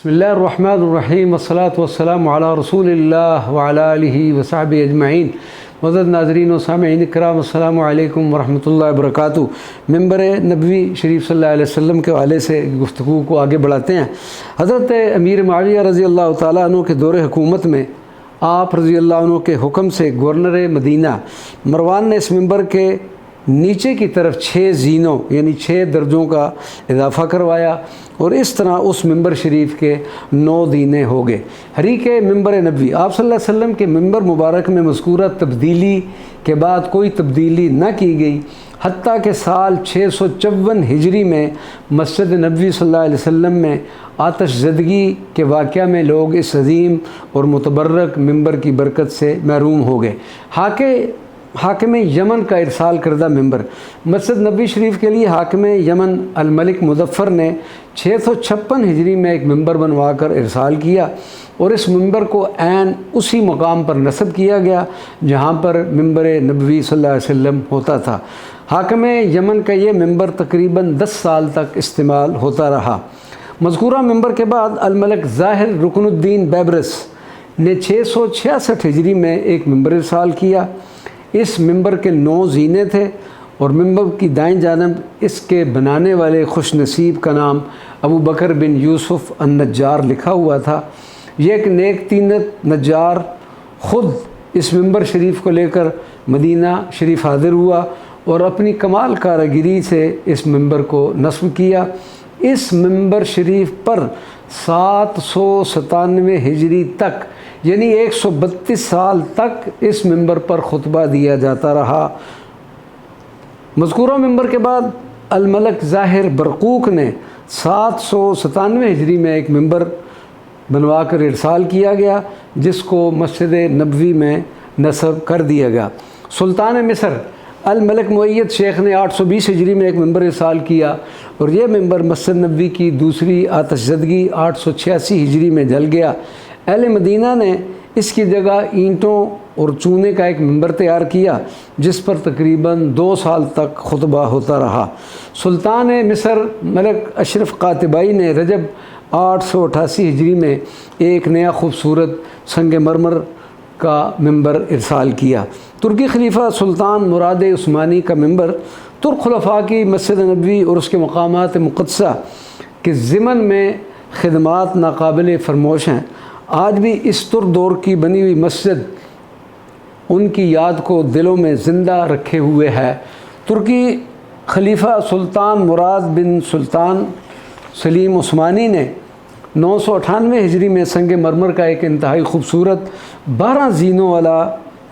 बिस्मिल्लाहिर्रहमानिर्रहीम वस्सलातु वस्सलामु अला रसूलिल्लाह व अला आलिहि व सहबिहि अजमईन। मुअज़्ज़ज़ नाज़रीन व सामिईन इकराम, अस्सलामु अलैकुम व रहमतुल्लाहि व बरकातुहू। मिंबर नबवी शरीफ सल्लल्लाहु अलैहि वसल्लम के हवाले से गुफ्तगू को आगे बढ़ाते हैं। हज़रत अमीर मुआविया रज़ी अल्लाह तआला अन्हु के दौरे हुकूमत में आप रज़ी अल्लाह अन्हु के हुक्म से गवर्नर मदीना मरवान ने इस मिंबर के नीचे की तरफ 6 ज़ीनों यानी 6 दर्जों का इजाफ़ा करवाया और इस तरह उस मिंबर शरीफ के 9 दीने हो गए। हरीक मिंबर नबवी आप सल्लल्लाहु अलैहि वसल्लम के मिंबर मुबारक में मज़कूरा तब्दीली के बाद कोई तब्दीली न की गई, हत्ता के साल 654 हिजरी में मस्जिद नबवी सल्लल्लाहु अलैहि वसल्लम में आतश ज़दगी के वाक़या में लोग इस अज़ीम और मुतबर्रक मिंबर की बरकत से महरूम हो गए। हाकिम यमन का इरसाल करदा मिंबर मस्जिद नबी शरीफ के लिए हाकिम यमन अल मलिक मुज़फ़्फ़र ने 656 हिजरी में एक मिंबर बनवा कर इरसाल किया और इस मिंबर को ऐन उसी मकाम पर नस्ब किया गया जहाँ पर मिंबर नबवी सल्लल्लाहु अलैहि वसल्लम होता था। हाकिम यमन का ये मिंबर तकरीबन 10 साल तक इस्तेमाल होता रहा। मज़कूरा मिंबर के बाद अल मलिक ज़ाहिर रुकनुद्दीन बैबरस ने 666 हिजरी में एक मिंबर इरसाल किया। इस मिंबर के 9 ज़ीने थे और मिंबर की दाईं जानब इसके बनाने वाले खुश नसीब का नाम अबू बकर बिन यूसुफ़ अन-नज्जार लिखा हुआ था। यह एक नेक तीनत नज्जार ख़ुद इस मिंबर शरीफ को लेकर मदीना शरीफ हाज़िर हुआ और अपनी कमाल कारीगरी से इस मिंबर को नस्ब किया। इस मिंबर शरीफ पर 797 हिजरी तक यानी 132 साल तक इस मिंबर पर खुतबा दिया जाता रहा। मज़कूरा मिंबर के बाद अल मलिक ज़ाहिर बरक़ूक ने 797 हिजरी में एक मिंबर बनवा कर इरसाल किया गया जिसको मस्जिद नबवी में नस्ब कर दिया गया। सुल्तान मिस्र अल मलिक मुअय्यद शेख ने 820 हिजरी में एक मिंबर इरसाल किया और यह मिंबर मस्जिद नबवी की दूसरी आतशज़दगी 886 हिजरी में जल गया। अहले मदीना ने इसकी जगह ईंटों और चूने का एक मिंबर तैयार किया जिस पर तकरीबन 2 साल तक खुतबा होता रहा। सुल्तान मिस्र मलिक अशरफ कातिबाई ने रजब 888 हिजरी में एक नया खूबसूरत संग मरमर का मिंबर इरसाल किया। तुर्की खलीफा सुल्तान मुराद उस्मानी का मिंबर तुर्क खुलफा की मस्जिद नबवी और उसके मकामात मुक़द्दसा के ज़िमन में खिदमात नाकाबिल फरमोश हैं। आज भी इस तुर्क दौर की बनी हुई मस्जिद उनकी याद को दिलों में ज़िंदा रखे हुए है। तुर्की खलीफा सुल्तान मुराद बिन सुल्तान सलीम उस्मानी ने 998 हिजरी में संग मरमर का एक इंतहाई खूबसूरत 12 ज़ीनों वाला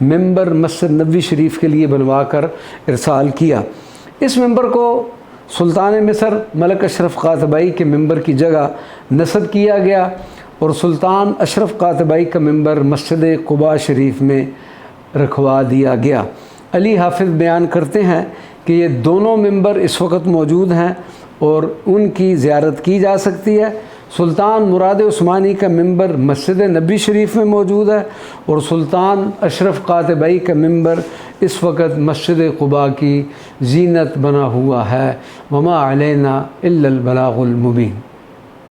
मिंबर मस्जिद नबवी शरीफ के लिए बनवा कर इरसाल किया। इस मिंबर को सुल्तान मिस्र मलिक अशरफ कातिबाई के मिंबर की जगह नस्ब किया गया और सुल्तान अशरफ कातिबाई का मिंबर मस्जिद कुबा शरीफ में रखवा दिया गया। अली हाफिज़ बयान करते हैं कि ये दोनों मिंबर इस वक्त मौजूद हैं और उनकी ज़ियारत की जा सकती है। सुल्तान मुराद उस्मानी का मिंबर मस्जिद नबी शरीफ में मौजूद है और सुल्तान अशरफ कातिबाई का मिंबर इस वक्त मस्जिद कुबा की ज़ीनत बना हुआ है। वमा अलैना इल्लल बलागुल मुबीन।